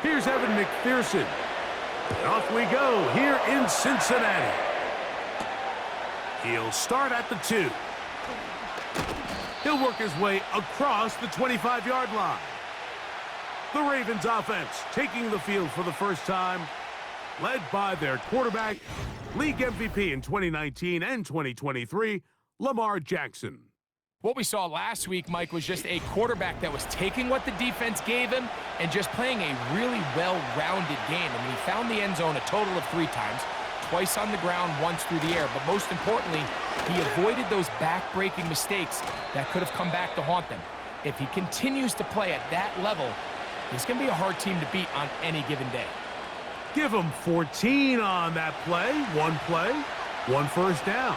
Here's Evan McPherson. And off we go here in Cincinnati. He'll start at the 2. He'll work his way across the 25-yard line. The Ravens offense taking the field for the first time, led by their quarterback, league MVP in 2019 and 2023, Lamar Jackson. What we saw last week, Mike, was just a quarterback that was taking what the defense gave him and just playing a really well-rounded game. I mean, he found the end zone a total of 3 times, twice on the ground, once through the air. But most importantly, he avoided those back-breaking mistakes that could have come back to haunt them. If he continues to play at that level, he's going to be a hard team to beat on any given day. Give him 14 on that play, 1 first down.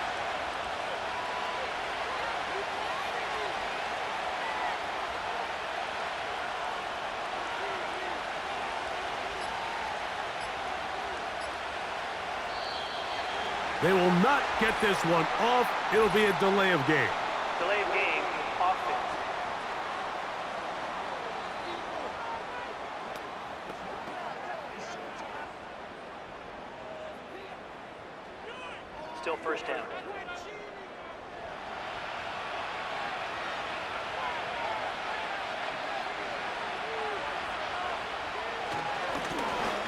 They will not get this one off. It'll be a delay of game. Delay of game, offense. Still first down.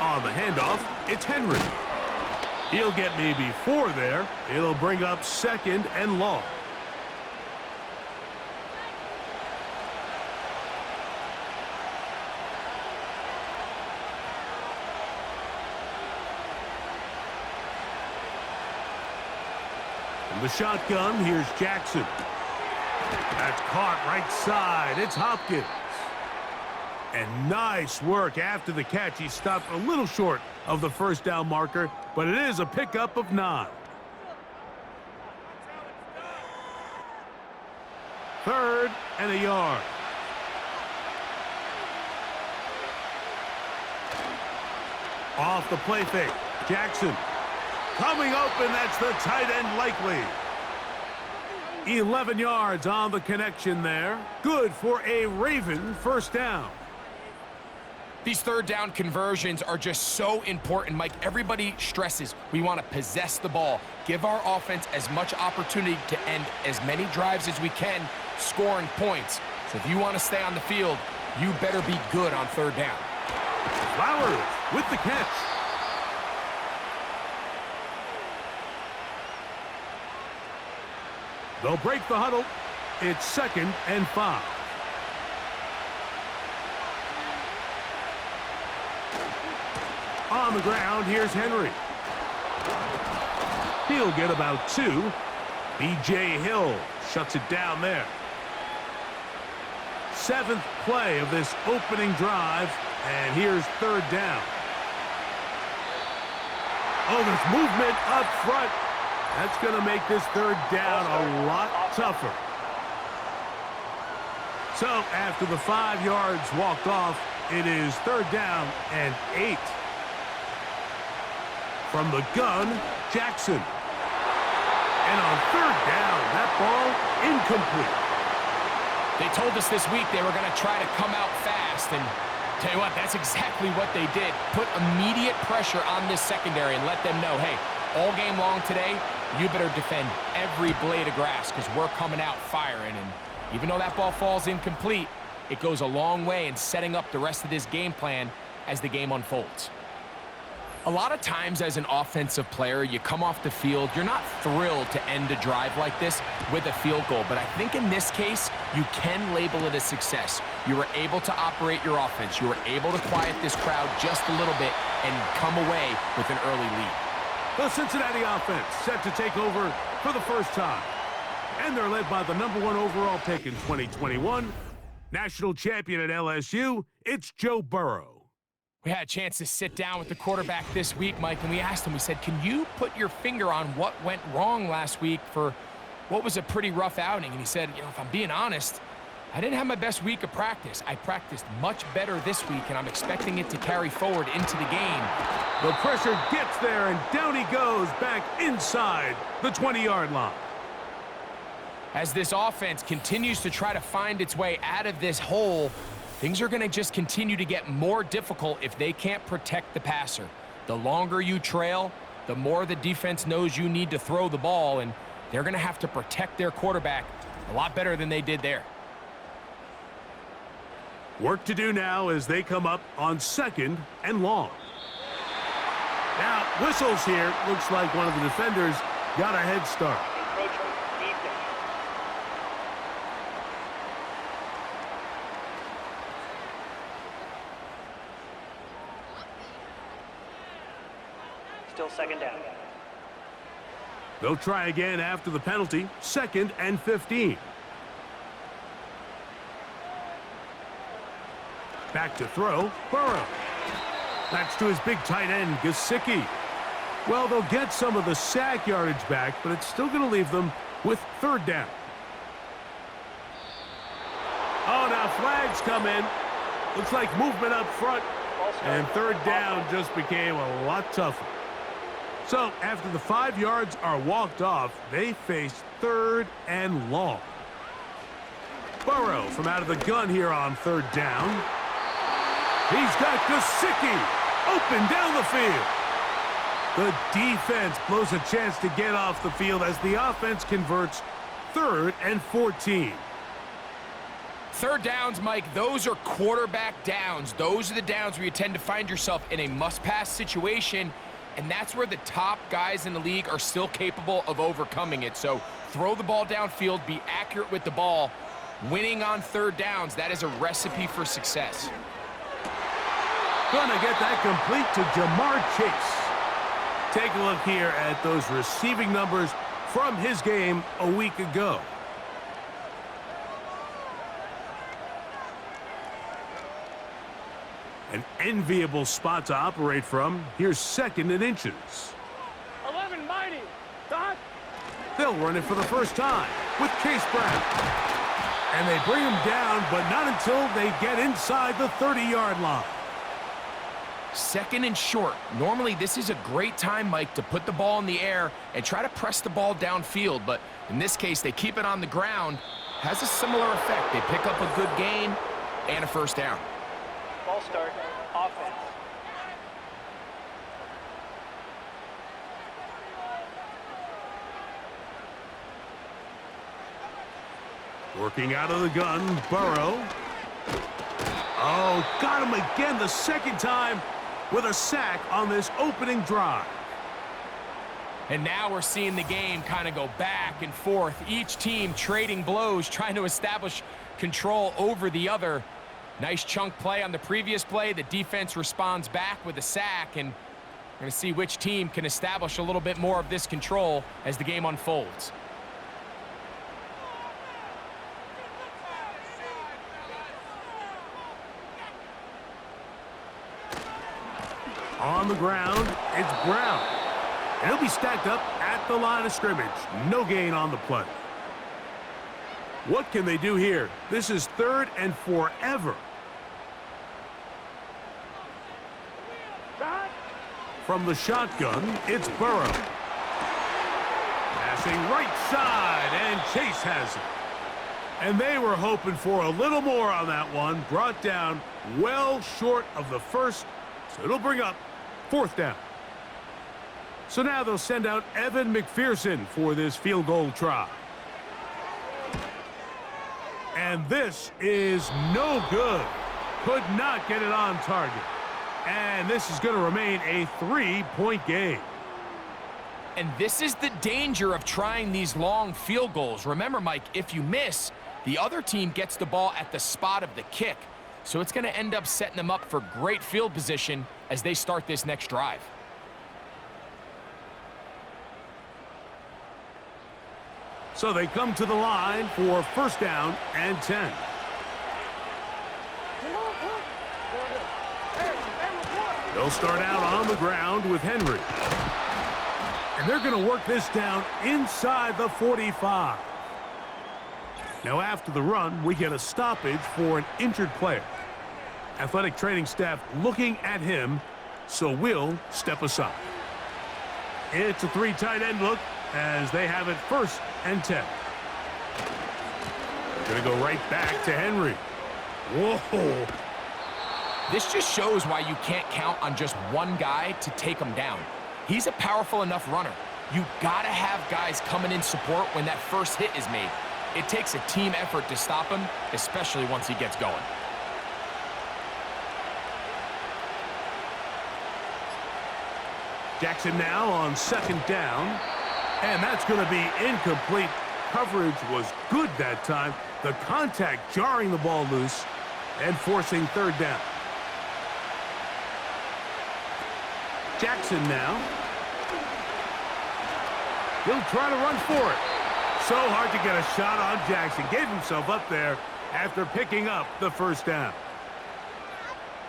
On the handoff, it's Henry. He'll get maybe 4 there. It'll bring up 2nd and long. From the shotgun, here's Jackson. That's caught right side. It's Hopkins. And nice work after the catch. He stopped a little short of the first down marker, but it is a pickup of 9. 3rd and a yard. Off the play fake. Jackson. Coming open, that's the tight end likely. 11 yards on the connection there. Good for a Raven first down. These 3rd down conversions are just so important, Mike. Everybody stresses we want to possess the ball, give our offense as much opportunity to end as many drives as we can, scoring points. So if you want to stay on the field, you better be good on 3rd down. Flowers with the catch. They'll break the huddle. It's 2nd and 5. On the ground, here's Henry. He'll get about 2. B.J. Hill shuts it down there. 7th play of this opening drive, and here's 3rd down. Oh, there's movement up front. That's going to make this 3rd down a lot tougher. So after the 5 yards walked off, it is 3rd down and 8. From the gun, Jackson. And on 3rd down, that ball incomplete. They told us this week they were going to try to come out fast, and tell you what, that's exactly what they did. Put immediate pressure on this secondary and let them know, hey, all game long today, you better defend every blade of grass because we're coming out firing. And even though that ball falls incomplete, it goes a long way in setting up the rest of this game plan as the game unfolds. A lot of times as an offensive player, you come off the field, you're not thrilled to end a drive like this with a field goal. But I think in this case, you can label it a success. You were able to operate your offense. You were able to quiet this crowd just a little bit and come away with an early lead. The Cincinnati offense set to take over for the first time. And they're led by the #1 overall pick in 2021, national champion at LSU, it's Joe Burrow. We had a chance to sit down with the quarterback this week, Mike, and we asked him, we said, can you put your finger on what went wrong last week for what was a pretty rough outing? And he said, if I'm being honest, I didn't have my best week of practice. I practiced much better this week, and I'm expecting it to carry forward into the game. The pressure gets there, and down he goes back inside the 20-yard line. As this offense continues to try to find its way out of this hole, things are going to just continue to get more difficult if they can't protect the passer. The longer you trail, the more the defense knows you need to throw the ball, and they're going to have to protect their quarterback a lot better than they did there. Work to do now as they come up on 2nd and long. Now, whistles here. Looks like one of the defenders got a head start. Encroachment defense. Still 2nd down. They'll try again after the penalty. 2nd and 15. Back to throw. Burrow. That's to his big tight end, Gesicki. Well, they'll get some of the sack yardage back, but it's still going to leave them with 3rd down. Oh, now flags come in. Looks like movement up front. And 3rd down just became a lot tougher. So, after the 5 yards are walked off, they face 3rd and long. Burrow from out of the gun here on 3rd down. He's got Gesicki open down the field. The defense blows a chance to get off the field as the offense converts 3rd and 14. 3rd downs, Mike, those are quarterback downs. Those are the downs where you tend to find yourself in a must-pass situation, and that's where the top guys in the league are still capable of overcoming it. So throw the ball downfield, be accurate with the ball. Winning on 3rd downs, that is a recipe for success. Gonna get that complete to Jamar Chase. Take a look here at those receiving numbers from his game a week ago. An enviable spot to operate from. Here's 2nd and inches. 11 mighty. Dot. They'll run it for the first time with Case Brown. And they bring him down, but not until they get inside the 30-yard line. 2nd and short. Normally, this is a great time, Mike, to put the ball in the air and try to press the ball downfield. But in this case, they keep it on the ground. Has a similar effect. They pick up a good gain and a 1st down. Ball start. Offense. Working out of the gun, Burrow. Oh, got him again the 2nd time with a sack on this opening drive. And now we're seeing the game kind of go back and forth. Each team trading blows, trying to establish control over the other. Nice chunk play on the previous play. The defense responds back with a sack, and we're going to see which team can establish a little bit more of this control as the game unfolds. On the ground, it's Brown. And he'll be stacked up at the line of scrimmage. No gain on the play. What can they do here? This is 3rd and forever. From the shotgun, it's Burrow. Passing right side, and Chase has it. And they were hoping for a little more on that one. Brought down well short of the 1st, so it'll bring up 4th down. So now they'll send out Evan McPherson for this field goal try. And this is no good. Could not get it on target. And this is going to remain a 3-point game. And this is the danger of trying these long field goals. Remember, Mike, if you miss, the other team gets the ball at the spot of the kick. So it's going to end up setting them up for great field position as they start this next drive. So they come to the line for 1st down and 10. They'll start out on the ground with Henry. And they're going to work this down inside the 45. Now after the run, we get a stoppage for an injured player. Athletic training staff looking at him, so we'll step aside. It's a 3 tight end look as they have it 1st and 10. They're going to go right back to Henry. Whoa. This just shows why you can't count on just one guy to take him down. He's a powerful enough runner. You gotta have guys coming in support when that first hit is made. It takes a team effort to stop him, especially once he gets going. Jackson now on second down. And that's going to be incomplete. Coverage was good that time. The contact jarring the ball loose and forcing third down. Jackson now. He'll try to run for it. So hard to get a shot on Jackson. Gave himself up there after picking up the first down.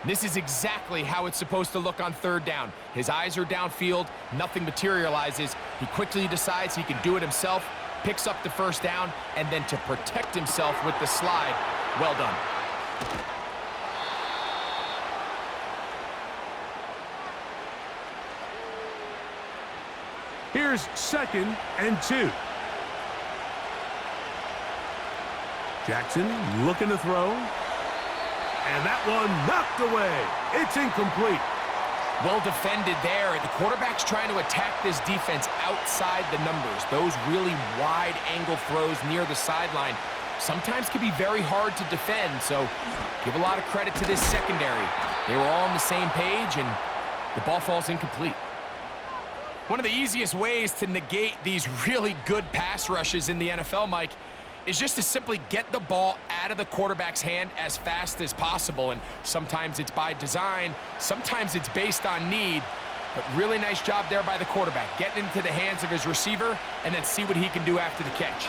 This is exactly how it's supposed to look on third down. His eyes are downfield, nothing materializes. He quickly decides he can do it himself, picks up the first down, and then to protect himself with the slide, well done. Here's 2nd and 2. Jackson looking to throw. And that one knocked away. It's incomplete. Well defended there. The quarterback's trying to attack this defense outside the numbers. Those really wide angle throws near the sideline sometimes can be very hard to defend. So give a lot of credit to this secondary. They were all on the same page, and the ball falls incomplete. One of the easiest ways to negate these really good pass rushes in the NFL, Mike, is just to simply get the ball out of the quarterback's hand as fast as possible. And sometimes it's by design, sometimes it's based on need. But really nice job there by the quarterback, getting into the hands of his receiver and then see what he can do after the catch.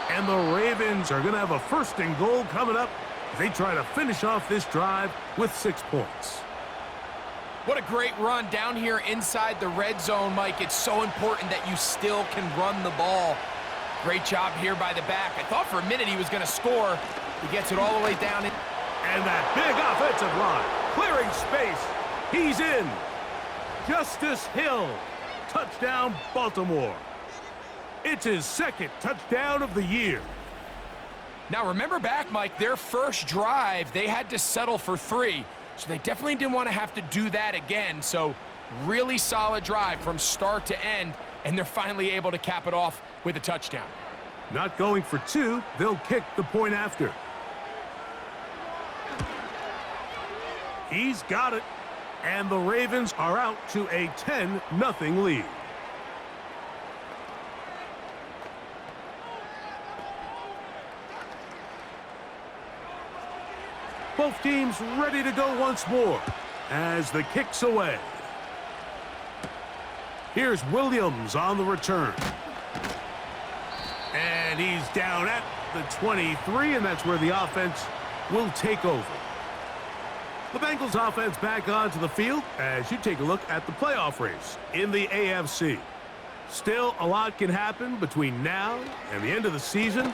And the Ravens are going to have a 1st and goal coming up as they try to finish off this drive with 6 points. What a great run down here inside the red zone, Mike. It's so important that you still can run the ball. Great job here by the back. I thought for a minute he was going to score. He gets it all the way down. And that big offensive line, clearing space. He's in. Justice Hill. Touchdown, Baltimore. It's his 2nd touchdown of the year. Now remember back, Mike, their first drive, they had to settle for 3. So they definitely didn't want to have to do that again. So really solid drive from start to end, and they're finally able to cap it off with a touchdown. Not going for 2, they'll kick the point after. He's got it, and the Ravens are out to a 10-0 lead. Both teams ready to go once more as the kick's away. Here's Williams on the return. And he's down at the 23, and that's where the offense will take over. The Bengals offense back onto the field as you take a look at the playoff race in the AFC. Still, a lot can happen between now and the end of the season,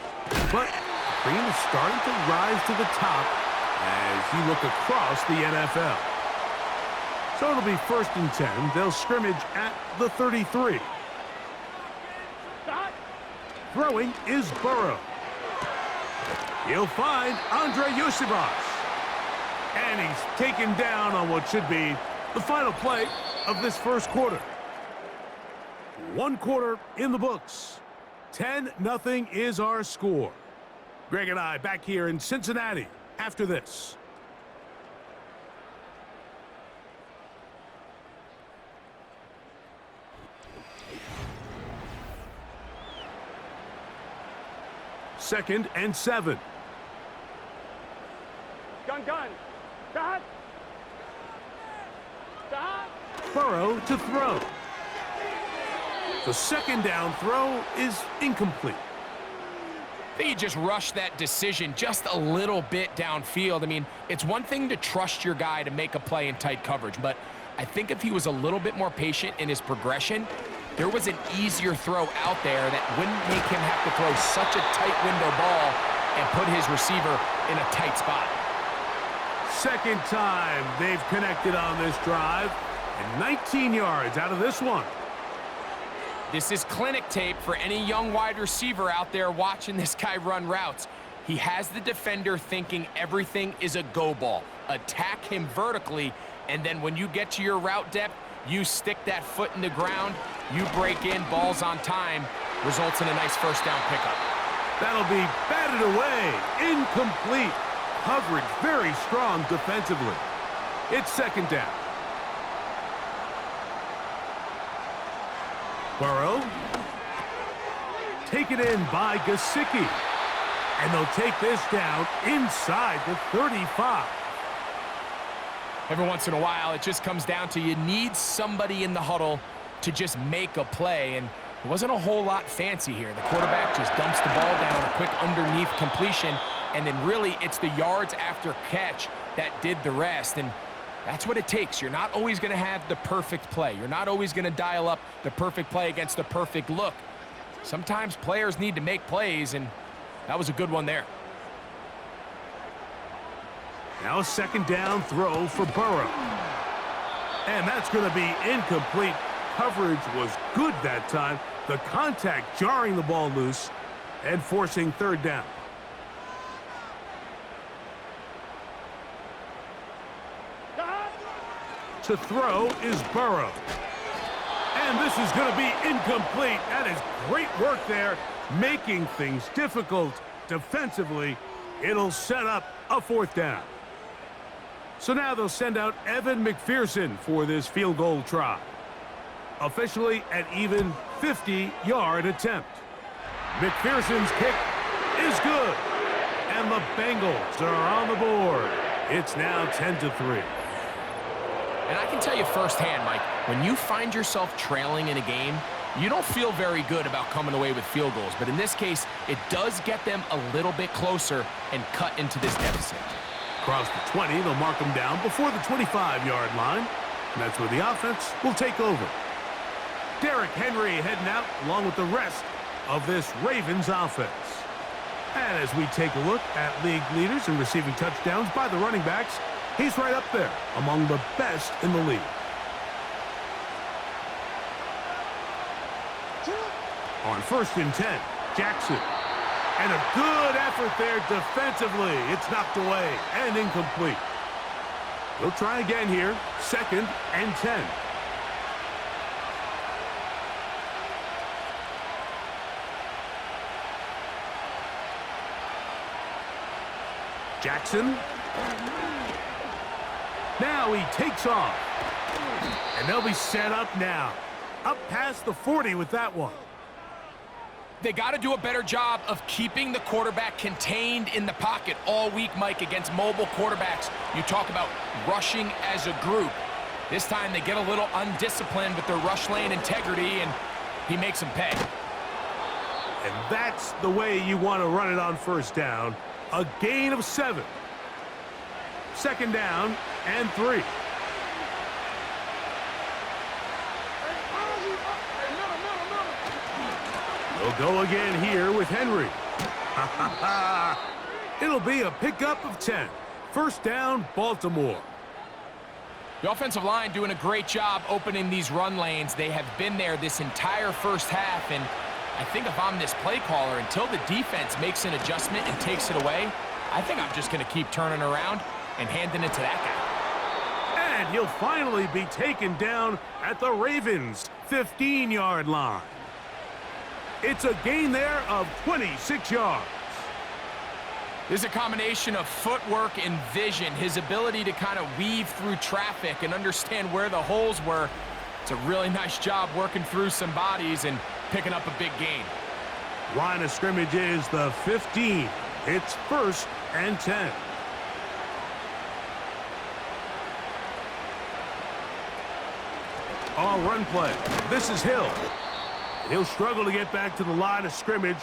but the cream is starting to rise to the top as you look across the NFL. So it'll be 1st and 10. They'll scrimmage at the 33. Throwing is Burrow. He'll find Andre Yusibas. And he's taken down on what should be the final play of this first quarter. 1 quarter in the books. 10-0 is our score. Greg and I back here in Cincinnati after this. Second and 7. Gun. Dot. Dot. Burrow to throw. The 2nd down throw is incomplete. I think he just rushed that decision just a little bit downfield. I mean, it's one thing to trust your guy to make a play in tight coverage, but I think if he was a little bit more patient in his progression, there was an easier throw out there that wouldn't make him have to throw such a tight window ball and put his receiver in a tight spot. 2nd time they've connected on this drive, and 19 yards out of this one. This is clinic tape for any young wide receiver out there watching this guy run routes. He has the defender thinking everything is a go ball. Attack him vertically, and then when you get to your route depth, you stick that foot in the ground, you break in, balls on time, results in a nice first down pickup. That'll be batted away. Incomplete. Coverage very strong defensively. It's second down. Burrow. Taken in by Gesicki. And they'll take this down inside the 35. Every once in a while, it just comes down to you need somebody in the huddle to just make a play, and it wasn't a whole lot fancy here. The quarterback just dumps the ball down, a quick underneath completion, and then really it's the yards after catch that did the rest, and that's what it takes. You're not always going to have the perfect play. You're not always going to dial up the perfect play against the perfect look. Sometimes players need to make plays, and that was a good one there. Now a second down throw for Burrow. And that's going to be incomplete. Coverage was good that time. The contact jarring the ball loose and forcing third down. To throw is Burrow. And this is going to be incomplete. That is great work there, making things difficult defensively. It'll set up a fourth down. So now they'll send out Evan McPherson for this field goal try. Officially an even 50-yard attempt. McPherson's kick is good. And the Bengals are on the board. It's now 10-3. And I can tell you firsthand, Mike, when you find yourself trailing in a game, you don't feel very good about coming away with field goals. But in this case, it does get them a little bit closer and cut into this deficit. Across the 20, they'll mark them down before the 25-yard line. And that's where the offense will take over. Derrick Henry heading out along with the rest of this Ravens offense. And as we take a look at league leaders in receiving touchdowns by the running backs, he's right up there among the best in the league. On 1st and 10, Jackson. And a good effort there defensively. It's knocked away and incomplete. He'll try again here. 2nd and 10. Jackson. Now he takes off. And they'll be set up now. Up past the 40 with that one. They got to do a better job of keeping the quarterback contained in the pocket all week, Mike, against mobile quarterbacks. You talk about rushing as a group. This time they get a little undisciplined with their rush lane integrity, and he makes them pay. And that's the way you want to run it on first down. A gain of 7. 2nd down and 3. They'll go again here with Henry. It'll be a pickup of 10. 1st down, Baltimore. The offensive line doing a great job opening these run lanes. They have been there this entire first half, and I think if I'm this play caller, until the defense makes an adjustment and takes it away, I think I'm just going to keep turning around and handing it to that guy. And he'll finally be taken down at the Ravens' 15-yard line. It's a gain there of 26 yards. There's a combination of footwork and vision, his ability to kind of weave through traffic and understand where the holes were. It's a really nice job working through some bodies and picking up a big gain. Line of scrimmage is the 15. It's 1st and 10. On run play. This is Hill. He'll struggle to get back to the line of scrimmage.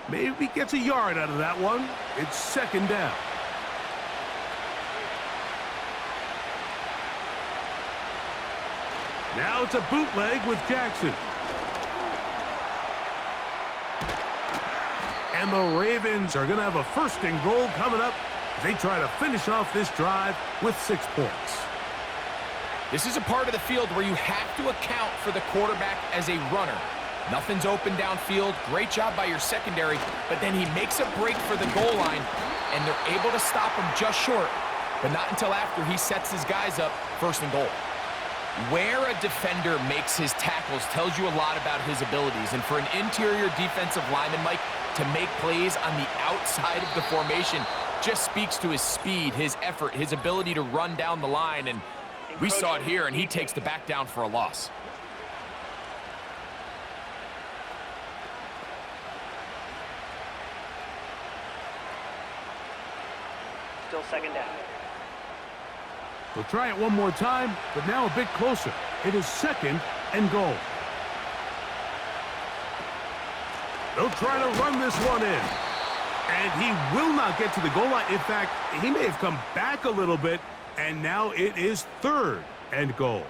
Maybe gets a yard out of that one. It's 2nd down. Now it's a bootleg with Jackson. And the Ravens are going to have a 1st and goal coming up as they try to finish off this drive with 6 points. This is a part of the field where you have to account for the quarterback as a runner. Nothing's open downfield. Great job by your secondary, but then he makes a break for the goal line, and they're able to stop him just short, but not until after he sets his guys up 1st and goal. Where a defender makes his tackles tells you a lot about his abilities, and for an interior defensive lineman, Mike, to make plays on the outside of the formation just speaks to his speed, his effort, his ability to run down the line, and we saw it here, and he takes the back down for a loss. Still 2nd down. We'll try it one more time, but now a bit closer. It is 2nd and goal. They'll try to run this one in. And he will not get to the goal line. In fact, he may have come back a little bit, and now it is 3rd and goal.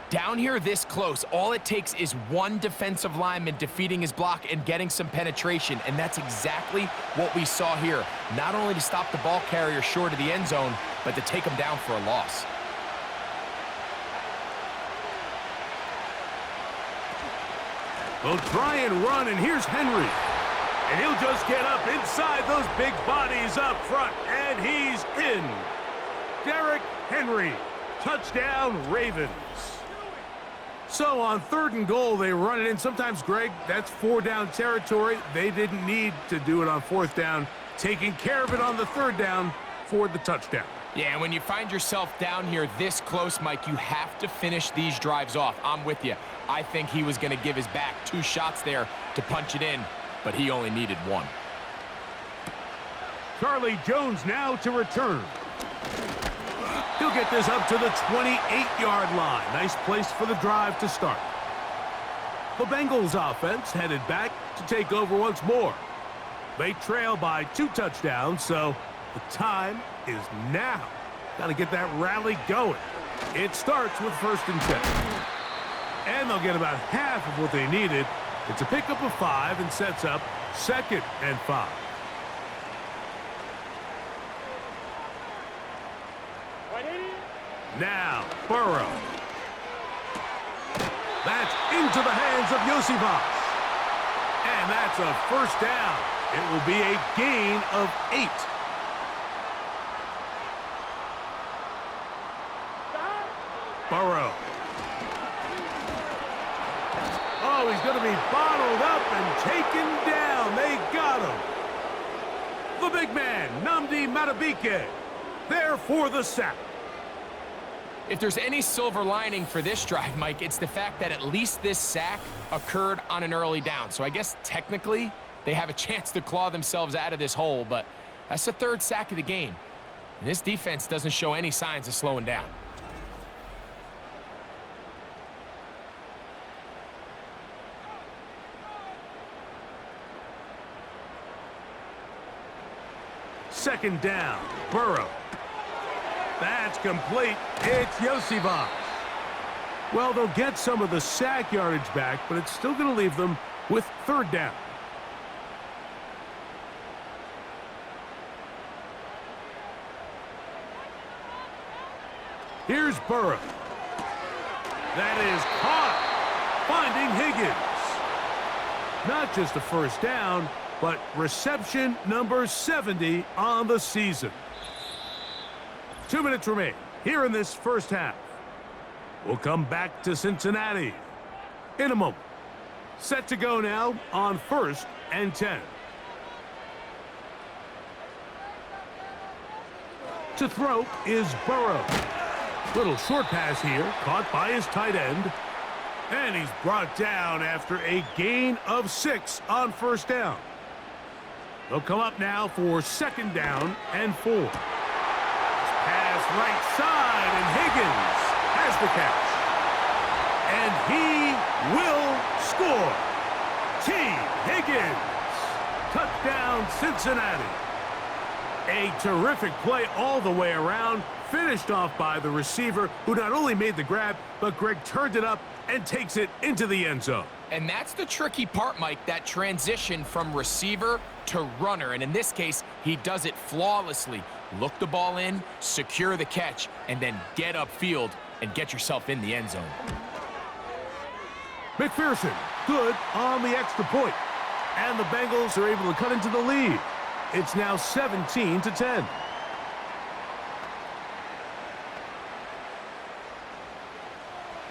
Down here this close, all it takes is one defensive lineman defeating his block and getting some penetration, and that's exactly what we saw here. Not only to stop the ball carrier short of the end zone, but to take him down for a loss. They'll try and run, and here's Henry. And he'll just get up inside those big bodies up front, and he's in. Derrick Henry, touchdown Ravens. So on 3rd and goal, they run it in. Sometimes, Greg, that's 4-down territory. They didn't need to do it on 4th down, taking care of it on the 3rd down for the touchdown. Yeah, and when you find yourself down here this close, Mike, you have to finish these drives off. I'm with you. I think he was going to give his back 2 shots there to punch it in, but he only needed 1. Charlie Jones now to return. He'll get this up to the 28-yard line. Nice place for the drive to start. The Bengals offense headed back to take over once more. They trail by 2 touchdowns, so the time is now. Got to get that rally going. It starts with 1st and 10. And they'll get about half of what they needed. It's a pickup of 5 and sets up 2nd and 5. Now, Burrow. That's into the hands of Yosivas. And that's a 1st down. It will be a gain of 8. Burrow. Oh, he's going to be bottled up and taken down. They got him. The big man, Nnamdi Madubuike, there for the sack. If there's any silver lining for this drive, Mike, it's the fact that at least this sack occurred on an early down. So I guess technically they have a chance to claw themselves out of this hole, but that's the 3rd sack of the game. And this defense doesn't show any signs of slowing down. Second down, Burrow. That's complete. It's Yosivas. Well, they'll get some of the sack yardage back, but it's still going to leave them with 3rd down. Here's Burrow. That is caught. Finding Higgins. Not just a 1st down, but reception number 70 on the season. 2 minutes remain here in this 1st half. We'll come back to Cincinnati in a moment. Set to go now on 1st and 10. To throw is Burrow. Little short pass here, caught by his tight end. And he's brought down after a gain of 6 on 1st down. They'll come up now for 2nd down and 4. Pass right side, and Higgins has the catch. And he will score. T. Higgins. Touchdown, Cincinnati. A terrific play all the way around, finished off by the receiver, who not only made the grab, but Greg turned it up and takes it into the end zone. And that's the tricky part, Mike, that transition from receiver to runner. And in this case, he does it flawlessly. Look the ball in, secure the catch, and then get upfield and get yourself in the end zone. McPherson good on the extra point. And the Bengals are able to cut into the lead. It's now 17-10.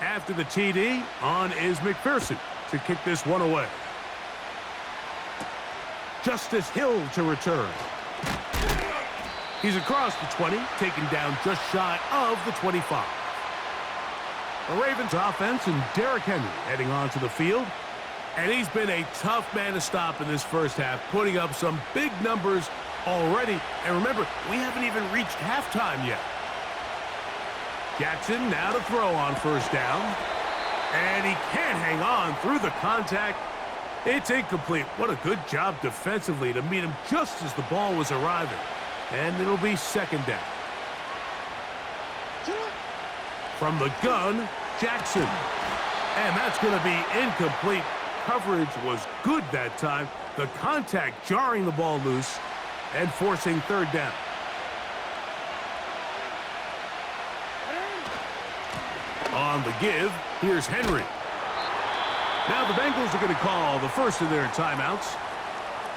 After the TD, on is McPherson to kick this one away. Justice Hill to return. He's across the 20, taken down just shy of the 25. The Ravens offense and Derrick Henry heading onto the field. And he's been a tough man to stop in this first half, putting up some big numbers already. And remember, we haven't even reached halftime yet. Jackson now to throw on first down. And he can't hang on through the contact. It's incomplete. What a good job defensively to meet him just as the ball was arriving. And it'll be second down. From the gun, Jackson. And that's going to be incomplete. Coverage was good that time. The contact jarring the ball loose and forcing third down. On the give, here's Henry. Now the Bengals are going to call the first of their timeouts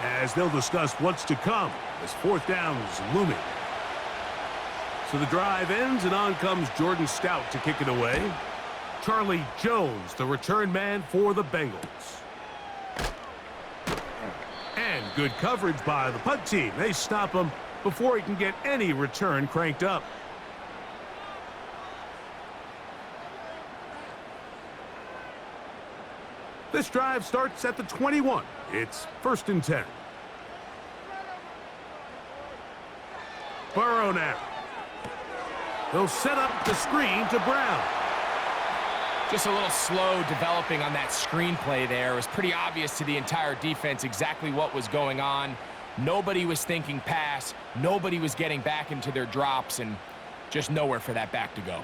as they'll discuss what's to come as fourth down is looming. So the drive ends, and on comes Jordan Stout to kick it away. Charlie Jones, the return man for the Bengals. And good coverage by the punt team. They stop him before he can get any return cranked up. This drive starts at the 21. It's 1st and 10. Burrow now. He'll set up the screen to Brown. Just a little slow developing on that screenplay there. It was pretty obvious to the entire defense exactly what was going on. Nobody was thinking pass. Nobody was getting back into their drops, and just nowhere for that back to go.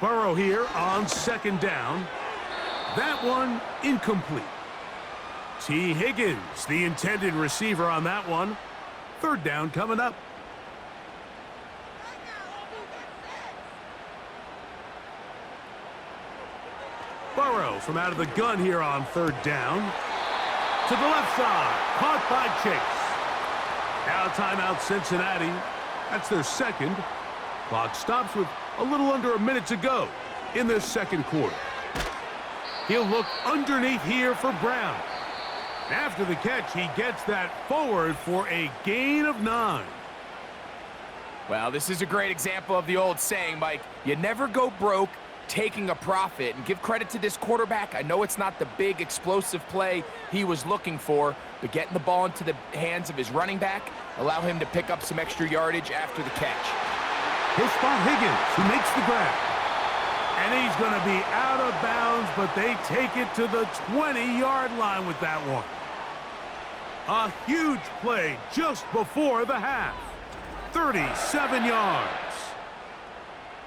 Burrow here on second down. That one incomplete. T. Higgins, the intended receiver on that one. Third down coming up. Burrow from out of the gun here on third down. To the left side, caught by Chase. Now timeout Cincinnati. That's their second. Clock stops with a little under a minute to go in this second quarter. He'll look underneath here for Brown. After the catch, he gets that forward for a gain of 9. Well, this is a great example of the old saying, Mike, you never go broke taking a profit. And give credit to this quarterback. I know it's not the big explosive play he was looking for, but getting the ball into the hands of his running back, allow him to pick up some extra yardage after the catch. He'll spot Higgins, who makes the grab. And he's going to be out of bounds, but they take it to the 20-yard line with that one. A huge play just before the half. 37 yards.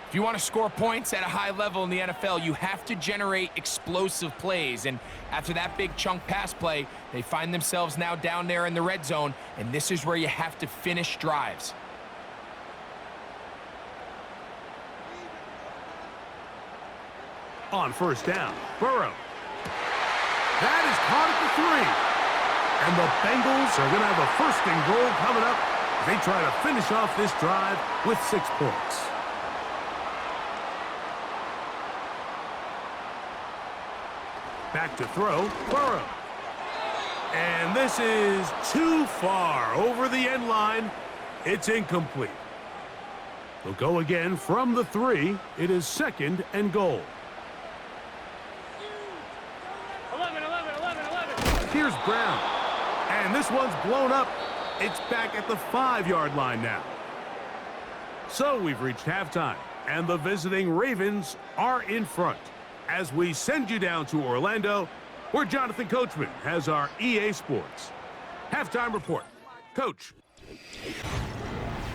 If you want to score points at a high level in the NFL, you have to generate explosive plays. And after that big chunk pass play, they find themselves now down there in the red zone, and this is where you have to finish drives. On first down, Burrow. That is caught at the 3. And the Bengals are going to have a 1st and goal coming up. They try to finish off this drive with 6 points. Back to throw, Burrow. And this is too far over the end line. It's incomplete. They'll go again from the 3. It is 2nd and goal. 11. Here's Brown. And this one's blown up. It's back at the 5-yard line now. So we've reached halftime, and the visiting Ravens are in front. As we send you down to Orlando, where Jonathan Coachman has our EA Sports halftime report. Coach.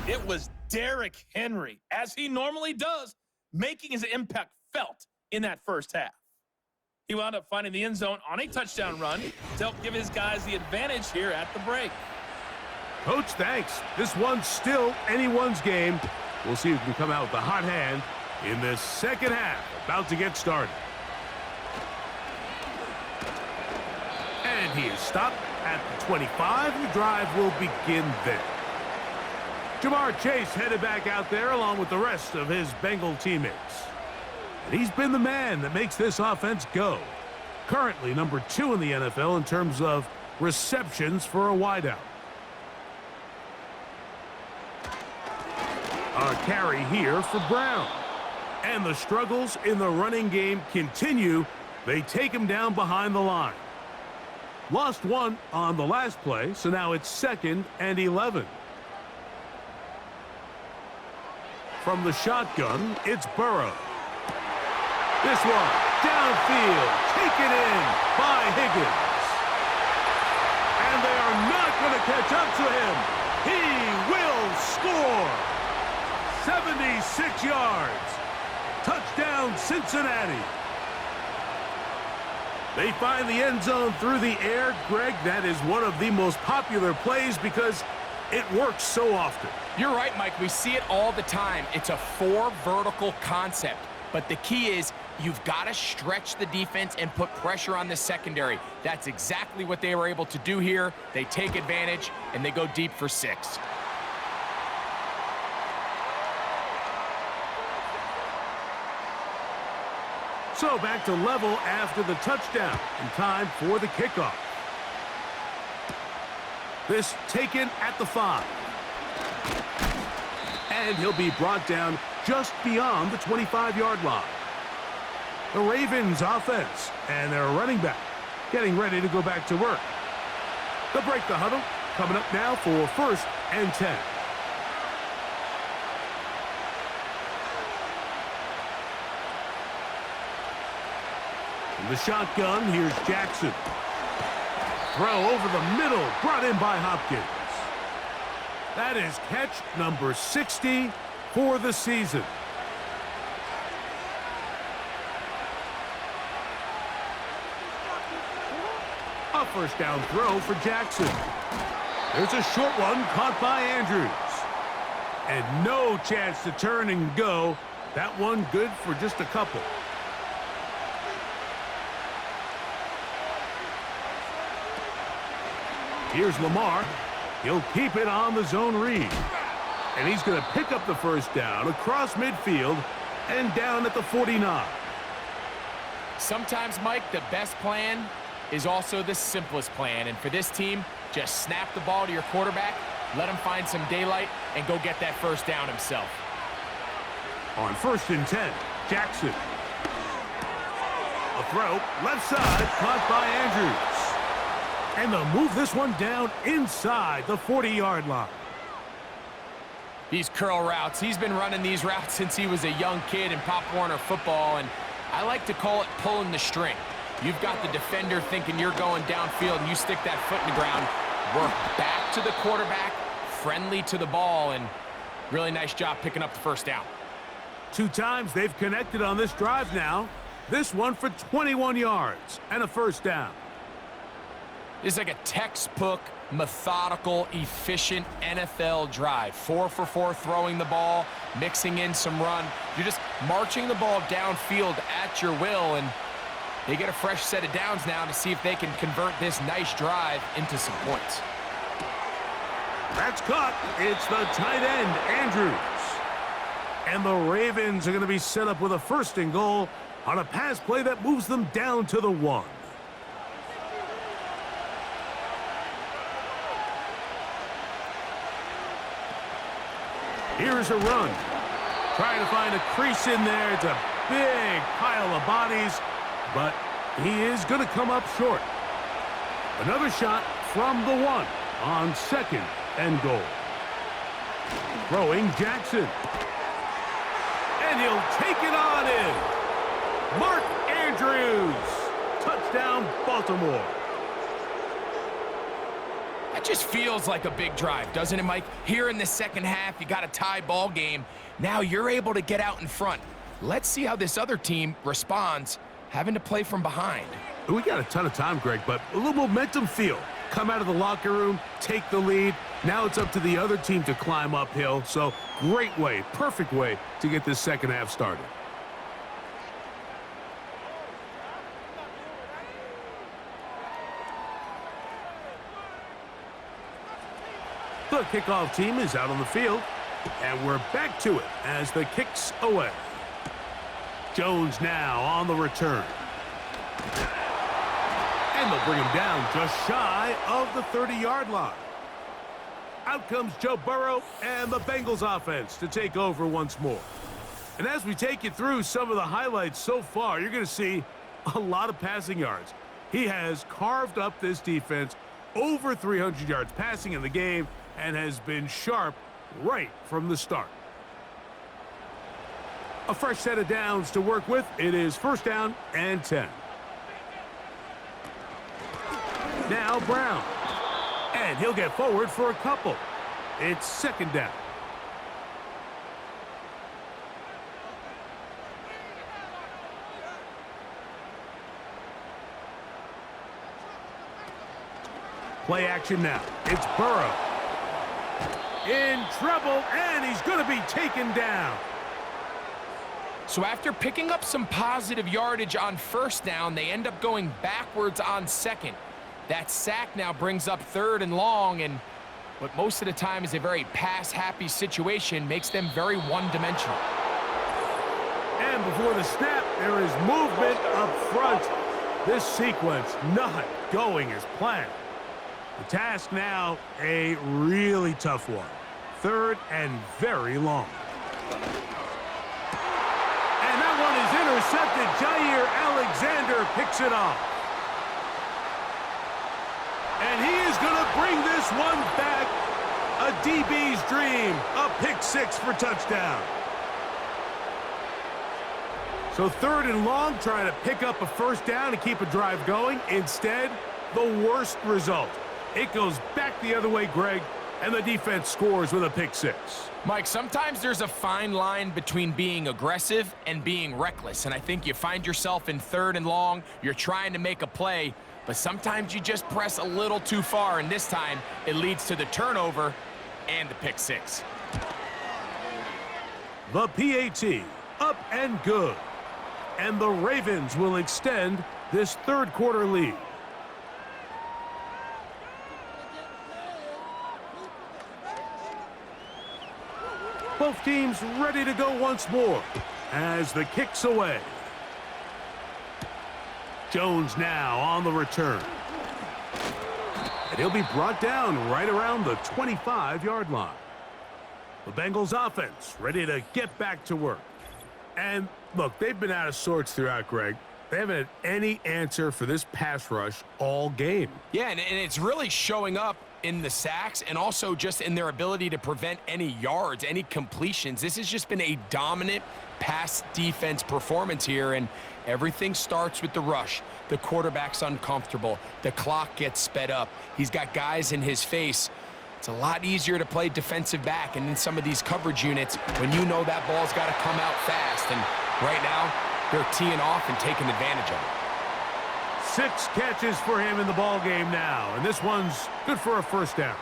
It was Derrick Henry, as he normally does, making his impact felt in that first half. He wound up finding the end zone on a touchdown run to help give his guys the advantage here at the break. Coach, thanks. This one's still anyone's game. We'll see who can come out with the hot hand in this second half. About to get started. And he is stopped at the 25. The drive will begin there. Jamar Chase headed back out there along with the rest of his Bengal teammates. And he's been the man that makes this offense go. Currently number 2 in the NFL in terms of receptions for a wideout. A carry here for Brown. And the struggles in the running game continue. They take him down behind the line. Lost one on the last play, so now it's 2nd and 11. From the shotgun, it's Burrow. This one, downfield, taken in by Higgins. And they are not going to catch up to him. He will score. 76 yards. Touchdown, Cincinnati. They find the end zone through the air. Greg, that is one of the most popular plays because it works so often. You're right, Mike. We see it all the time. It's a 4 vertical concept. But the key is you've got to stretch the defense and put pressure on the secondary. That's exactly what they were able to do here. They take advantage, and they go deep for 6. So back to level after the touchdown, and time for the kickoff. This taken at the 5. And he'll be brought down just beyond the 25-yard line. The Ravens offense and their running back getting ready to go back to work. They'll break the huddle, coming up now for 1st and 10. In the shotgun, here's Jackson. Throw over the middle, brought in by Hopkins. That is catch number 60 for the season. A first down throw for Jackson. There's a short one caught by Andrews. And no chance to turn and go. That one good for just a couple. Here's Lamar. He'll keep it on the zone read. And he's going to pick up the first down across midfield and down at the 49. Sometimes, Mike, the best plan is also the simplest plan. And for this team, just snap the ball to your quarterback, let him find some daylight, and go get that first down himself. On 1st and 10, Jackson. A throw, left side, caught by Andrews. And they'll move this one down inside the 40-yard line. These curl routes, he's been running these routes since he was a young kid in Pop Warner football, and I like to call it pulling the string. You've got the defender thinking you're going downfield, and you stick that foot in the ground, work back to the quarterback, friendly to the ball, and really nice job picking up the first down. 2 times they've connected on this drive now. This one for 21 yards and a first down. This is like a textbook, methodical, efficient NFL drive. 4 for 4 throwing the ball, mixing in some run. You're just marching the ball downfield at your will, and they get a fresh set of downs now to see if they can convert this nice drive into some points. That's caught. It's the tight end, Andrews. And the Ravens are going to be set up with a 1st and goal on a pass play that moves them down to the 1. Here's a run. Trying to find a crease in there. It's a big pile of bodies, but he is going to come up short. Another shot from the 1 on 2nd and goal. Throwing Jackson. And he'll take it on in. Mark Andrews. Touchdown, Baltimore. That just feels like a big drive, doesn't it, Mike? Here in the second half, you got a tie ball game. Now you're able to get out in front. Let's see how this other team responds, having to play from behind. We got a ton of time, Greg, but a little momentum feel come out of the locker room, take the lead. Now it's up to the other team to climb uphill. So great way, perfect way to get this second half started. The kickoff team is out on the field, and we're back to it as the kick's away. Jones now on the return. And they'll bring him down just shy of the 30-yard line. Out comes Joe Burrow and the Bengals offense to take over once more. And as we take you through some of the highlights so far, you're going to see a lot of passing yards. He has carved up this defense, over 300 yards passing in the game, and has been sharp right from the start. A fresh set of downs to work with. It is first down and 10. Now Brown. And he'll get forward for a couple. It's second down. Play action now. It's Burrow. In trouble, and he's going to be taken down. So after picking up some positive yardage on first down, they end up going backwards on second. That sack now brings up third and long, and what most of the time is a very pass-happy situation makes them very one-dimensional. And before the snap, there is movement up front. This sequence not going as planned. The task now, a really tough one. Third and very long. And that one is intercepted. Jair Alexander picks it off. And he is going to bring this one back. A DB's dream. A pick six for touchdown. So third and long, trying to pick up a first down to keep a drive going. Instead, the worst result. It goes back the other way, Greg, and the defense scores with a pick six. Mike, sometimes there's a fine line between being aggressive and being reckless, and I think you find yourself in third and long, you're trying to make a play, but sometimes you just press a little too far, and this time it leads to the turnover and the pick six. The PAT, up and good. And the Ravens will extend this third quarter lead. Both teams ready to go once more as the kick's away. Jones now on the return. And he'll be brought down right around the 25-yard line. The Bengals offense ready to get back to work. And look, they've been out of sorts throughout, Greg. They haven't had any answer for this pass rush all game. Yeah, and it's really showing up in the sacks and also just in their ability to prevent any yards, any completions. This has just been a dominant pass defense performance here, and everything starts with the rush. The quarterback's uncomfortable. The clock gets sped up. He's got guys in his face. It's a lot easier to play defensive back and in some of these coverage units when you know that ball's got to come out fast. And right now, they're teeing off and taking advantage of it. 6 catches for him in the ball game now, and this one's good for a first down.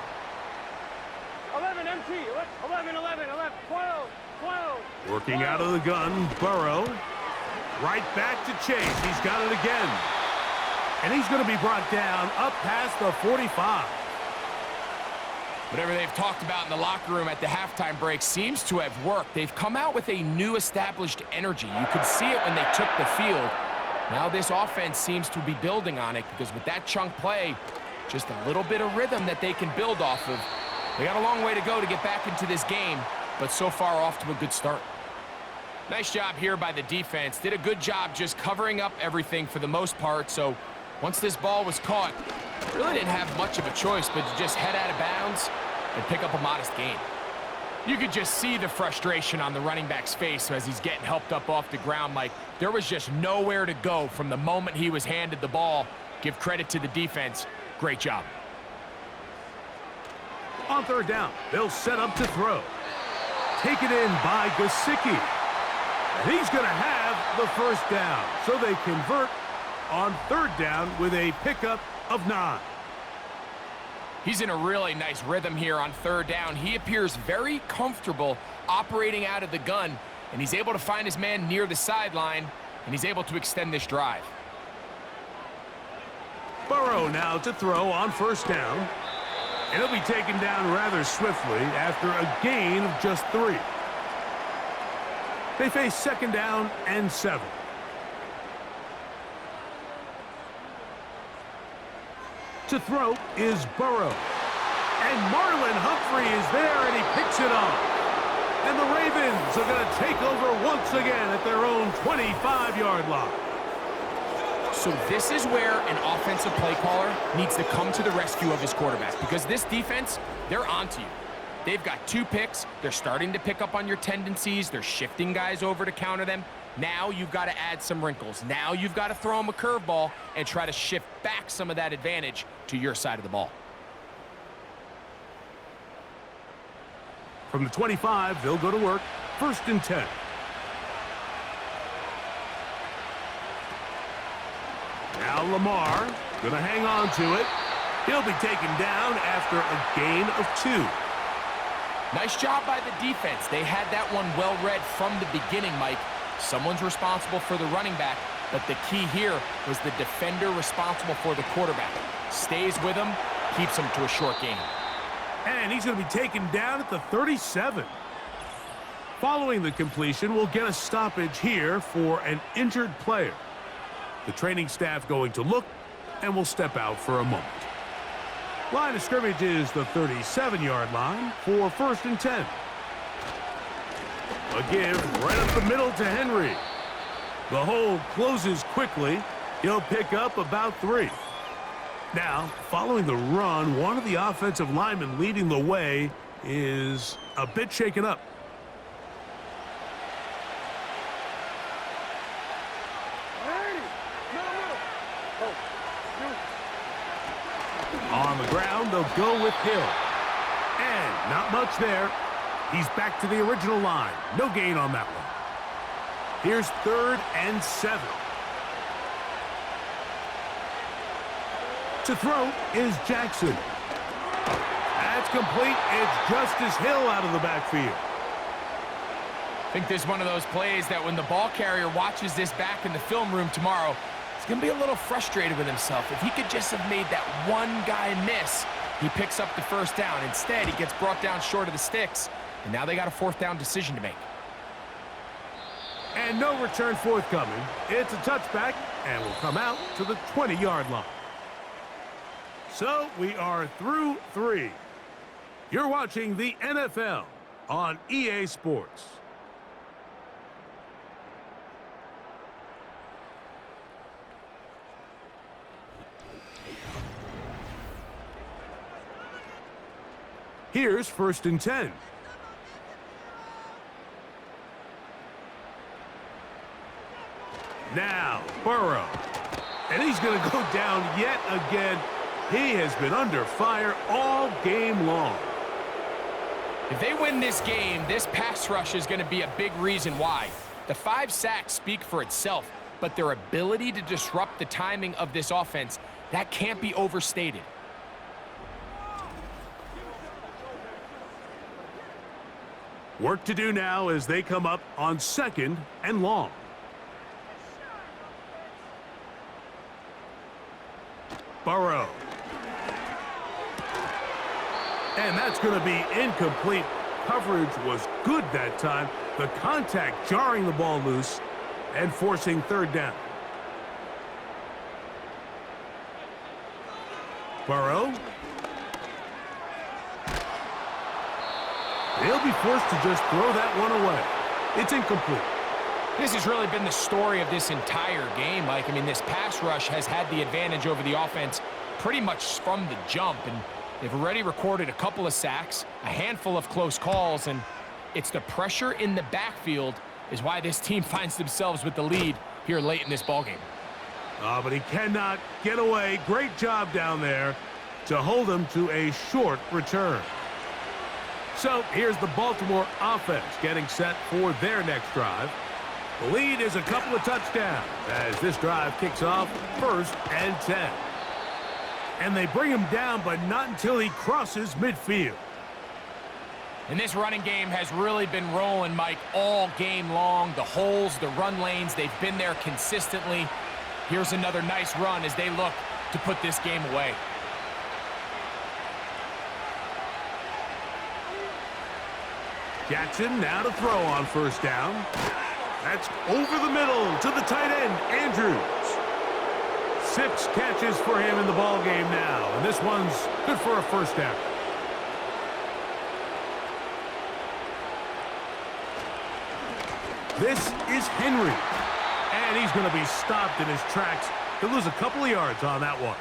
11 MT, 11, 11, 11, 12, 12. Working out of the gun, Burrow. Right back to Chase. He's got it again. And he's going to be brought down up past the 45. Whatever they've talked about in the locker room at the halftime break seems to have worked. They've come out with a new established energy. You could see it when they took the field. Now this offense seems to be building on it because with that chunk play, just a little bit of rhythm that they can build off of. They got a long way to go to get back into this game, but so far off to a good start. Nice job here by the defense. Did a good job just covering up everything for the most part. So once this ball was caught, really didn't have much of a choice but to just head out of bounds and pick up a modest gain. You could just see the frustration on the running back's face as he's getting helped up off the ground. Like, there was just nowhere to go from the moment he was handed the ball. Give credit to the defense. Great job. On third down, they'll set up to throw. Taken in by Gesicki. And he's going to have the first down. So they convert on third down with a pickup of 9. He's in a really nice rhythm here on third down. He appears very comfortable operating out of the gun, and he's able to find his man near the sideline, and he's able to extend this drive. Burrow now to throw on first down. And he'll be taken down rather swiftly after a gain of just 3. They face second down and 7. To throw is Burrow. And Marlon Humphrey is there, and he picks it off. And the Ravens are going to take over once again at their own 25-yard line. So this is where an offensive play caller needs to come to the rescue of his quarterback, because this defense, they're onto you. They've got 2 picks. They're starting to pick up on your tendencies. They're shifting guys over to counter them. Now you've got to add some wrinkles. Now you've got to throw them a curveball and try to shift back some of that advantage to your side of the ball. From the 25, they'll go to work. 1st and 10. Now Lamar going to hang on to it. He'll be taken down after a gain of 2. Nice job by the defense. They had that one well read from the beginning, Mike. Someone's responsible for the running back, but the key here was the defender responsible for the quarterback. Stays with him, keeps him to a short gain. And he's going to be taken down at the 37. Following the completion, we'll get a stoppage here for an injured player. The training staff going to look, and will step out for a moment. Line of scrimmage is the 37-yard line for 1st and 10. A give right up the middle to Henry. The hole closes quickly. He'll pick up about 3. Now, following the run, one of the offensive linemen leading the way is a bit shaken up. On the ground, they'll go with Hill. And not much there. He's back to the original line. No gain on that one. Here's 3rd and 7. To throw is Jackson. That's complete. It's Justice Hill out of the backfield. I think this is one of those plays that when the ball carrier watches this back in the film room tomorrow, he's going to be a little frustrated with himself. If he could just have made that one guy miss, he picks up the 1st down. Instead, he gets brought down short of the sticks, and now they got a 4th down decision to make. And no return forthcoming. It's a touchback, and will come out to the 20-yard line. So we are through 3. You're watching the NFL on EA Sports. Here's 1st and 10. Now, Burrow. And he's going to go down yet again. He has been under fire all game long. If they win this game, this pass rush is going to be a big reason why. The 5 sacks speak for itself, but their ability to disrupt the timing of this offense, that can't be overstated. Work to do now as they come up on 2nd and long. Burrow. And that's going to be incomplete. Coverage was good that time. The contact jarring the ball loose and forcing 3rd down. Burrow. They'll be forced to just throw that one away. It's incomplete. This has really been the story of this entire game, Mike. I mean, this pass rush has had the advantage over the offense pretty much from the jump, and they've already recorded a couple of sacks, a handful of close calls, and it's the pressure in the backfield is why this team finds themselves with the lead here late in this ballgame. But he cannot get away. Great job down there to hold him to a short return. So here's the Baltimore offense getting set for their next drive. The lead is a couple of touchdowns as this drive kicks off 1st and 10. And they bring him down, but not until he crosses midfield. And this running game has really been rolling, Mike, all game long. The holes, the run lanes, they've been there consistently. Here's another nice run as they look to put this game away. Jackson now to throw on first down. That's over the middle to the tight end, Andrews. 6 catches for him in the ball game now, and this one's good for a first down. This is Henry, and he's going to be stopped in his tracks. He'll lose a couple of yards on that one.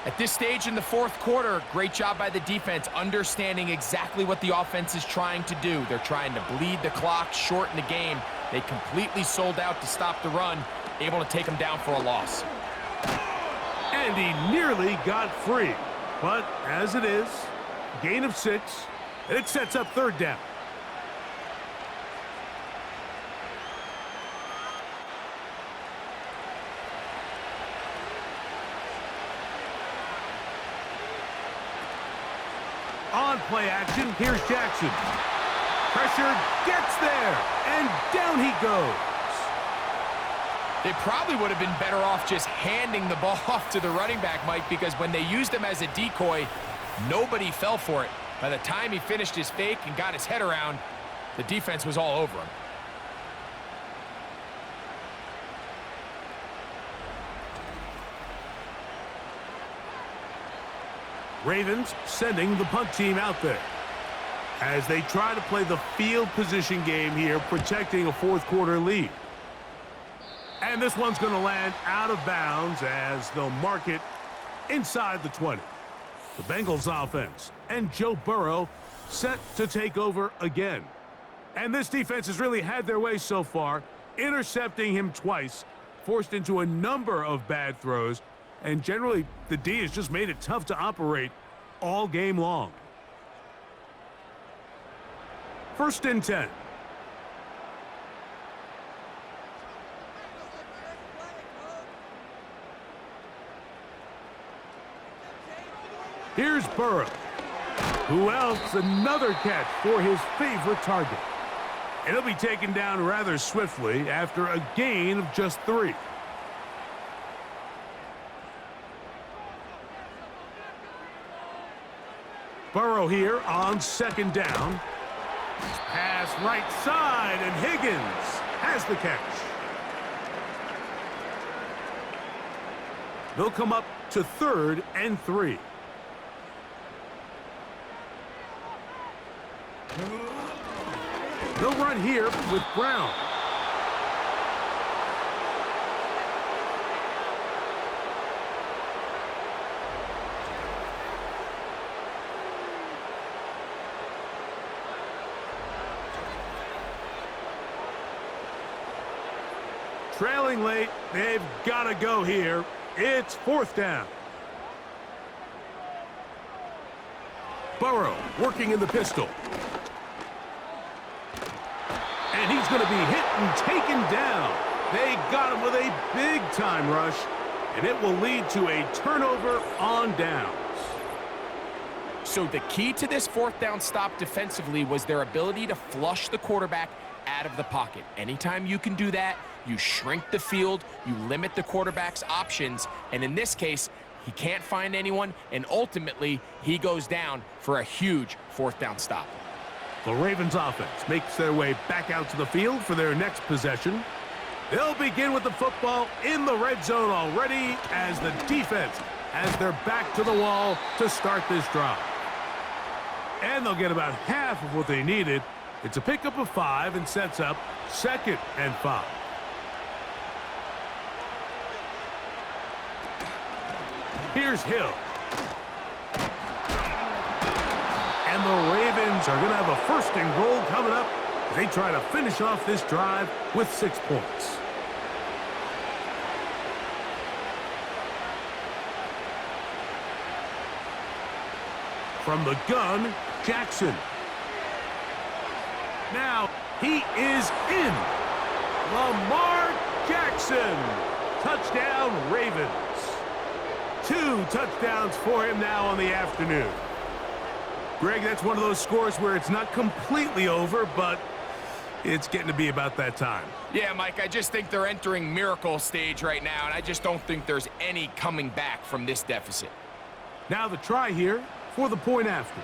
At this stage in the fourth quarter, great job by the defense, understanding exactly what the offense is trying to do. They're trying to bleed the clock, shorten the game. They completely sold out to stop the run, able to take them down for a loss. And he nearly got free. But as it is, gain of 6, and it sets up third down. On play action, here's Jackson. Pressure gets there, and down he goes. They probably would have been better off just handing the ball off to the running back, Mike, because when they used him as a decoy, nobody fell for it. By the time he finished his fake and got his head around, the defense was all over him. Ravens sending the punt team out there as they try to play the field position game here, protecting a fourth quarter lead. And this one's going to land out of bounds as they'll mark it inside the 20. The Bengals offense and Joe Burrow set to take over again. And this defense has really had their way so far, intercepting him twice, forced into a number of bad throws, and generally the D has just made it tough to operate all game long. 1st and 10. Here's Burrow. Who else? Another catch for his favorite target. It'll be taken down rather swiftly after a gain of just 3. Burrow here on 2nd down. Pass right side, and Higgins has the catch. They'll come up to 3rd and 3. They'll run here with Brown. Trailing late, they've got to go here. It's 4th down. Burrow working in the pistol. And he's going to be hit and taken down. They got him with a big-time rush, and it will lead to a turnover on downs. So the key to this 4th down stop defensively was their ability to flush the quarterback out of the pocket. Anytime you can do that, you shrink the field, you limit the quarterback's options, and in this case, he can't find anyone, and ultimately, he goes down for a huge 4th down stop. The Ravens offense makes their way back out to the field for their next possession. They'll begin with the football in the red zone already as the defense has their back to the wall to start this drive. And they'll get about half of what they needed. It's a pickup of 5 and sets up 2nd and 5. Here's Hill. And the Ravens are going to have a 1st and goal coming up as they try to finish off this drive with 6 points. From the gun, Jackson. Now he is in. Lamar Jackson. Touchdown, Ravens. 2 touchdowns for him now on the afternoon. Greg, that's one of those scores where it's not completely over, but it's getting to be about that time. Yeah, Mike, I just think they're entering miracle stage right now, and I just don't think there's any coming back from this deficit. Now the try here for the point after.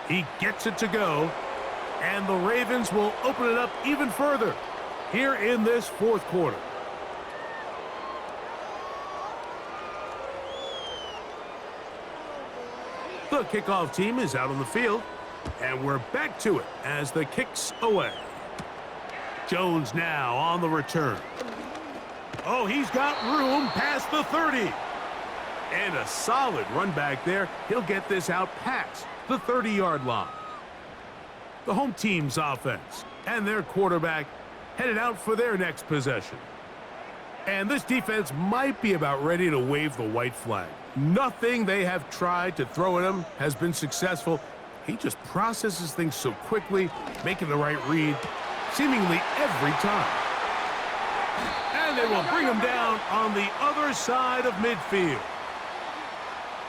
He gets it to go, and the Ravens will open it up even further here in this fourth quarter. The kickoff team is out on the field, and we're back to it as the kick's away. Jones now on the return. Oh, he's got room past the 30. And a solid run back there. He'll get this out past the 30-yard line. The home team's offense and their quarterback headed out for their next possession. And this defense might be about ready to wave the white flag. Nothing they have tried to throw at him has been successful. He just processes things so quickly, making the right read seemingly every time. And they will bring him down on the other side of midfield.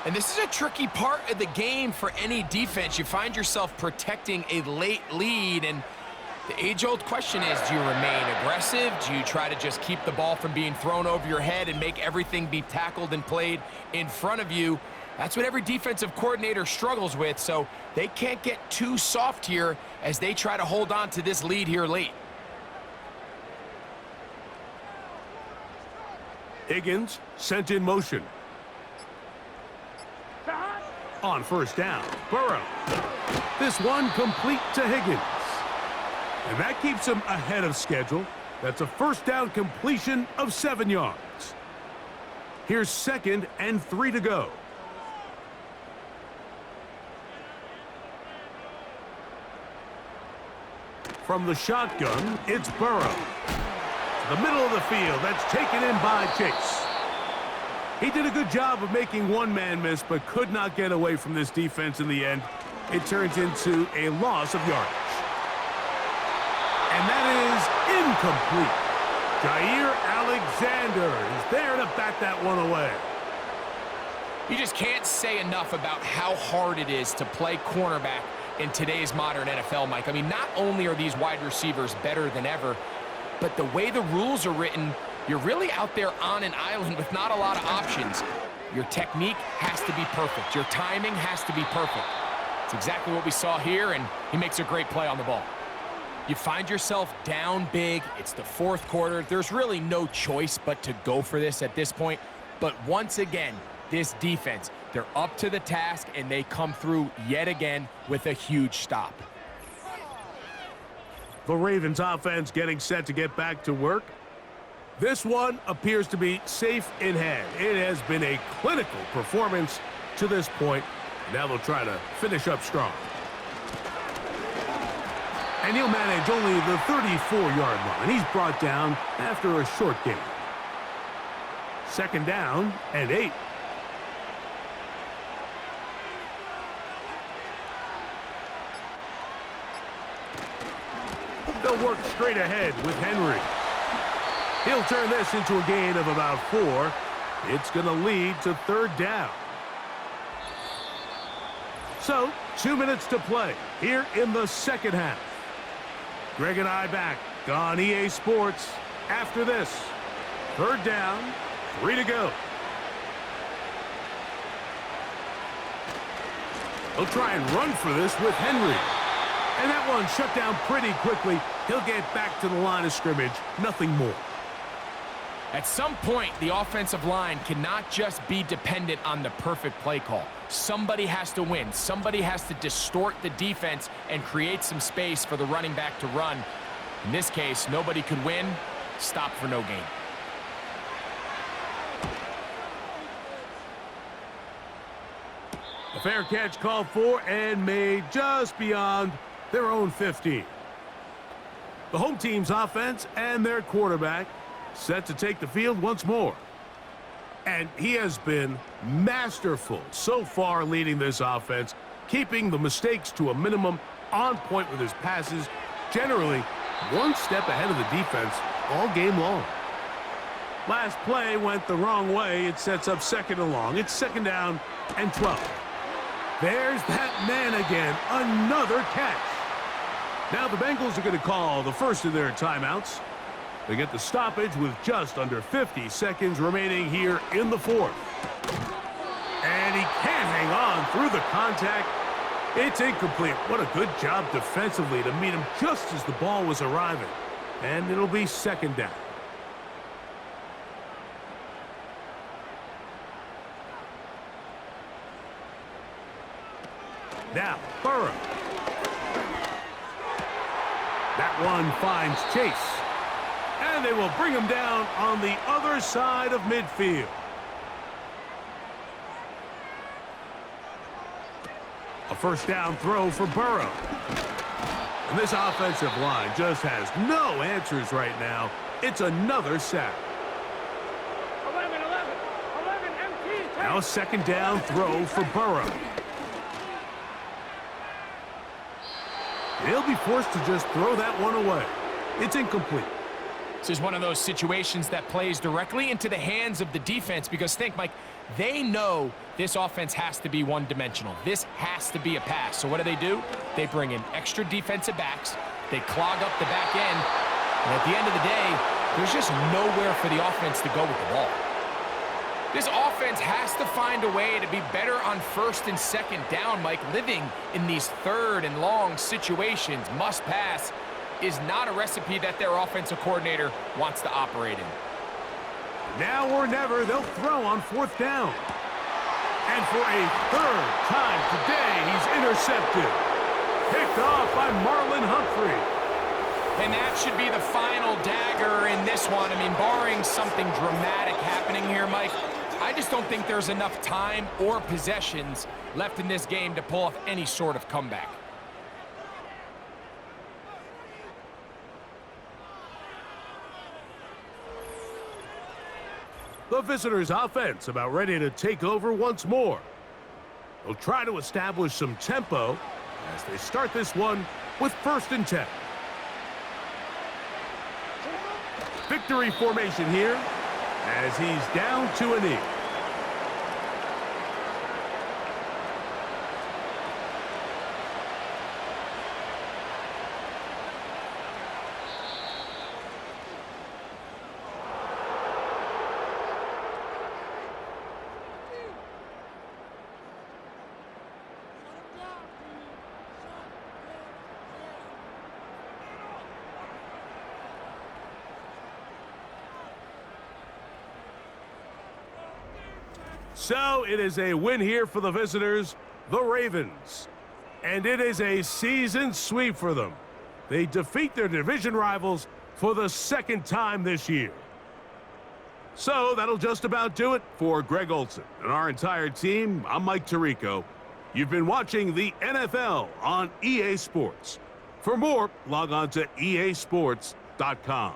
And this is a tricky part of the game for any defense. You find yourself protecting a late lead, and the age-old question is, do you remain aggressive? Do you try to just keep the ball from being thrown over your head and make everything be tackled and played in front of you? That's what every defensive coordinator struggles with, so they can't get too soft here as they try to hold on to this lead here late. Higgins sent in motion. On first down, Burrow. This one complete to Higgins. And that keeps him ahead of schedule. That's a first down completion of 7 yards. Here's 2nd and 3 to go. From the shotgun, it's Burrow. The middle of the field, that's taken in by Chase. He did a good job of making one man miss, but could not get away from this defense in the end. It turns into a loss of yardage. And that is incomplete. Jair Alexander is there to bat that one away. You just can't say enough about how hard it is to play cornerback in today's modern NFL, Mike. I mean, not only are these wide receivers better than ever, but the way the rules are written, you're really out there on an island with not a lot of options. Your technique has to be perfect. Your timing has to be perfect. It's exactly what we saw here, and he makes a great play on the ball. You find yourself down big. It's the fourth quarter. There's really no choice but to go for this at this point. But once again, this defense, they're up to the task, and they come through yet again with a huge stop. The Ravens offense getting set to get back to work. This one appears to be safe in hand. It has been a clinical performance to this point. Now they'll try to finish up strong. And he'll manage only the 34-yard line. He's brought down after a short gain. 2nd down and 8. They'll work straight ahead with Henry. He'll turn this into a gain of about 4. It's going to lead to 3rd down. So, 2 minutes to play here in the second half. Greg and I back on EA Sports after this. 3rd down, 3 to go. He'll try and run for this with Henry. And that one shut down pretty quickly. He'll get back to the line of scrimmage, nothing more. At some point, the offensive line cannot just be dependent on the perfect play call. Somebody has to win. Somebody has to distort the defense and create some space for the running back to run. In this case, nobody could win. Stop for no gain. A fair catch called for and made just beyond their own 15. The home team's offense and their quarterback set to take the field once more. And he has been masterful so far leading this offense, keeping the mistakes to a minimum, on point with his passes, generally one step ahead of the defense all game long. Last play went the wrong way. It sets up 2nd and long. It's 2nd down and 12. There's that man again. Another catch. Now the Bengals are going to call the first of their timeouts. They get the stoppage with just under 50 seconds remaining here in the 4th. And he can't hang on through the contact. It's incomplete. What a good job defensively to meet him just as the ball was arriving. And it'll be 2nd down. Now, Burrow. That one finds Chase. And they will bring him down on the other side of midfield. A 1st down throw for Burrow. And this offensive line just has no answers right now. It's another sack. 11, empty. Now a 2nd down throw for Burrow. They'll be forced to just throw that one away. It's incomplete. This is one of those situations that plays directly into the hands of the defense because think, Mike, they know this offense has to be one-dimensional. This has to be a pass. So what do? They bring in extra defensive backs. They clog up the back end. And at the end of the day, there's just nowhere for the offense to go with the ball. This offense has to find a way to be better on 1st and 2nd down, Mike. Living in these 3rd and long situations, must pass, is not a recipe that their offensive coordinator wants to operate in. Now or never, they'll throw on 4th down. And for a 3rd time today, he's intercepted. Picked off by Marlon Humphrey. And that should be the final dagger in this one. I mean, barring something dramatic happening here, Mike, I just don't think there's enough time or possessions left in this game to pull off any sort of comeback. The visitors' offense about ready to take over once more. They'll try to establish some tempo as they start this one with 1st and 10. Victory formation here as he's down to a knee. So it is a win here for the visitors, the Ravens. And it is a season sweep for them. They defeat their division rivals for the 2nd time this year. So that'll just about do it for Greg Olson and our entire team. I'm Mike Tirico. You've been watching the NFL on EA Sports. For more, log on to easports.com.